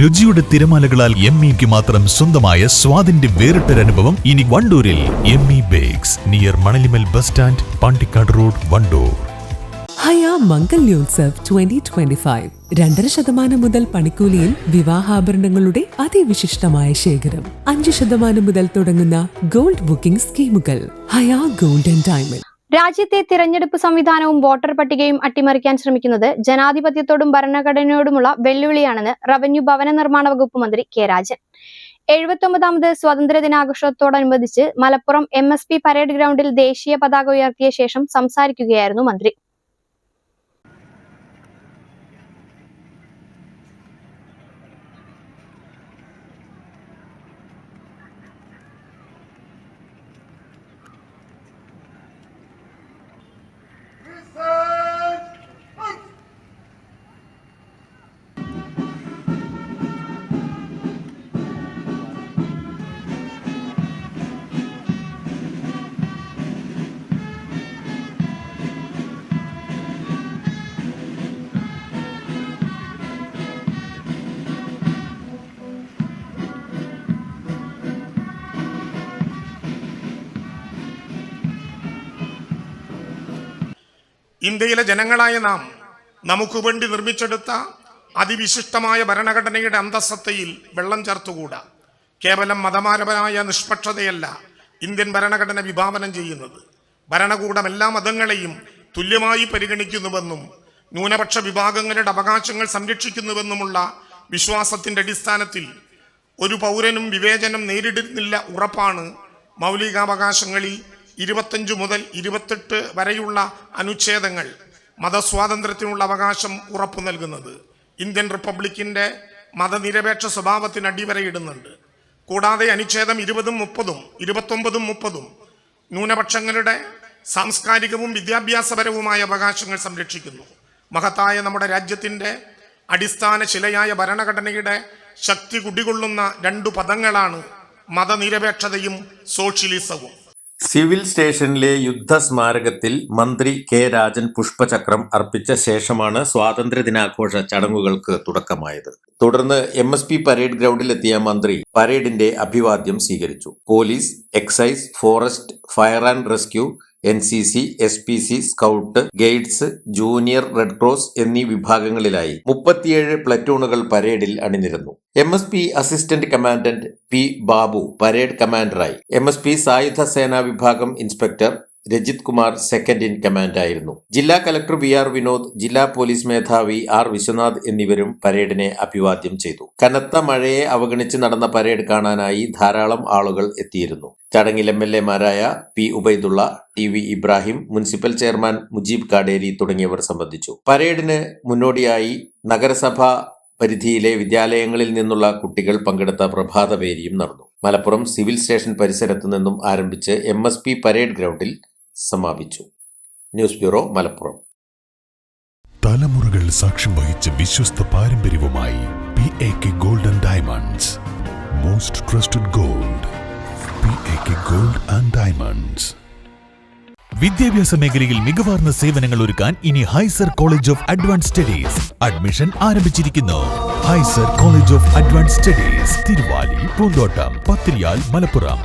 രുചിയുടെ തിരമാലകളാൽ എംഇക്ക് മാത്രം സ്വന്തമായ സ്വാദിന്റെ വേറിട്ടൊരനുഭവം ഇനി വണ്ടൂരിൽ. ME bakes near Manalimal bus stand, Pandikkad road, Wandoor. ഹയ മംഗല്യോത്സവ് 2025 2.5% മുതൽ പണിക്കൂലിയിൽ വിവാഹാഭരണങ്ങളുടെ അതിവിശിഷ്ടമായ ശേഖരം. 5% മുതൽ തുടങ്ങുന്ന ഗോൾഡ് ബുക്കിംഗ് സ്കീമുകൾ. ഹയ ഗോൾഡ് ആൻഡ് ഡയമണ്ട്. രാജ്യത്തെ തിരഞ്ഞെടുപ്പ് സംവിധാനവും വോട്ടർ പട്ടികയും അട്ടിമറിക്കാൻ ശ്രമിക്കുന്നത് ജനാധിപത്യത്തോടും ഭരണഘടനയോടുമുള്ള വെല്ലുവിളിയാണെന്ന് റവന്യൂ ഭവന നിർമ്മാണ വകുപ്പ് മന്ത്രി കെ രാജൻ. 79ാമത് സ്വാതന്ത്ര്യ ദിനാഘോഷത്തോടനുബന്ധിച്ച് മലപ്പുറം MSP പരേഡ് ഗ്രൗണ്ടിൽ ദേശീയ പതാക ഉയർത്തിയ ശേഷം സംസാരിക്കുകയായിരുന്നു മന്ത്രി. ഇന്ത്യയിലെ ജനങ്ങളായ നാം നമുക്ക് വേണ്ടി നിർമ്മിച്ചെടുത്ത അതിവിശിഷ്ടമായ ഭരണഘടനയുടെ അന്തസ്സത്തയിൽ വെള്ളം ചേർത്തുകൂടാ. കേവലം മതപരമായ നിഷ്പക്ഷതയല്ല ഇന്ത്യൻ ഭരണഘടന വിഭാവനം ചെയ്യുന്നത്. ഭരണകൂടം എല്ലാ മതങ്ങളെയും തുല്യമായി പരിഗണിക്കുന്നുവെന്നും ന്യൂനപക്ഷ വിഭാഗങ്ങളുടെ അവകാശങ്ങൾ സംരക്ഷിക്കുന്നുവെന്നുമുള്ള വിശ്വാസത്തിൻ്റെ അടിസ്ഥാനത്തിൽ ഒരു പൗരനും വിവേചനം നേരിടുന്നില്ല ഉറപ്പാണ് മൗലികാവകാശങ്ങളിൽ 25 മുതൽ 28 വരെയുള്ള അനുച്ഛേദങ്ങൾ മതസ്വാതന്ത്ര്യത്തിനുള്ള അവകാശം ഉറപ്പു നൽകുന്നത്. ഇന്ത്യൻ റിപ്പബ്ലിക്കിൻ്റെ മതനിരപേക്ഷ സ്വഭാവത്തിന് അടിവരയിടുന്നുണ്ട്. കൂടാതെ അനുച്ഛേദം 20, 30, 29, 30 ന്യൂനപക്ഷങ്ങളുടെ സാംസ്കാരികവും വിദ്യാഭ്യാസപരവുമായ അവകാശങ്ങൾ സംരക്ഷിക്കുന്നു. മഹത്തായ നമ്മുടെ രാജ്യത്തിൻ്റെ അടിസ്ഥാന ശിലയായ ഭരണഘടനയുടെ ശക്തി കുടികൊള്ളുന്ന 2 പദങ്ങളാണ് മതനിരപേക്ഷതയും സോഷ്യലിസവും. സിവിൽ സ്റ്റേഷനിലെ യുദ്ധസ്മാരകത്തിൽ മന്ത്രി കെ രാജൻ പുഷ്പചക്രം അർപ്പിച്ച ശേഷമാണ് സ്വാതന്ത്ര്യദിനാഘോഷ ചടങ്ങുകൾക്ക് തുടക്കമായത്. തുടർന്ന് MSP പരേഡ് ഗ്രൗണ്ടിലെത്തിയ മന്ത്രി പരേഡിന്റെ അഭിവാദ്യം സ്വീകരിച്ചു. Police, excise, forest, fire and rescue, NCC, SPC, scout, guides, junior red cross എന്നീ വിഭാഗങ്ങളിലായി 37 പ്ലറ്റൂണുകൾ പരേഡിൽ അണിനിരന്നു. MSP assistant commandant P. Babu parade കമാൻഡറായി. MSP സായുധ സേനാ വിഭാഗം inspector Rajith Kumar second in command ആയിരുന്നു. ജില്ലാ കലക്ടർ VR വിനോദ്, ജില്ലാ പോലീസ് മേധാവി R. വിശ്വനാഥ് എന്നിവരും പരേഡിനെ അഭിവാദ്യം ചെയ്തു. കനത്ത മഴയെ അവഗണിച്ച് നടന്ന പരേഡ് കാണാനായി ധാരാളം ആളുകൾ എത്തിയിരുന്നു. ചടങ്ങിൽ MLA മാരായ P. Ubaidullah, TV Ibrahim, municipal chairman Mujeeb Kaderi തുടങ്ങിയവർ സംബന്ധിച്ചു. പരേഡിന് മുന്നോടിയായി നഗരസഭാ പരിധിയിലെ വിദ്യാലയങ്ങളിൽ നിന്നുള്ള കുട്ടികൾ പങ്കെടുത്ത പ്രഭാതപേരിയും നടന്നു. മലപ്പുറം സിവിൽ സ്റ്റേഷൻ പരിസരത്തു നിന്നും ആരംഭിച്ച് MSP പരേഡ് ഗ്രൗണ്ടിൽ സമാപിച്ചു. News bureau, Malappuram. തലമുറകൾ സാക്ഷ്യം വഹിച്ച വിശ്വസ്ത പാരമ്പര്യവുമായി PAK gold and diamonds. Most trusted gold. PAK gold and diamonds. വിദ്യാഭ്യാസ മേഖലയിൽ മികവാർന്ന സേവനങ്ങൾ ഒരുക്കാൻ ഇനി Hyzer college of advance studies admission ആരംഭിച്ചിരിക്കുന്നു. Hyzer college of advance studies, Thiruvali, Poonthottam, Pathiriyal, Malappuram.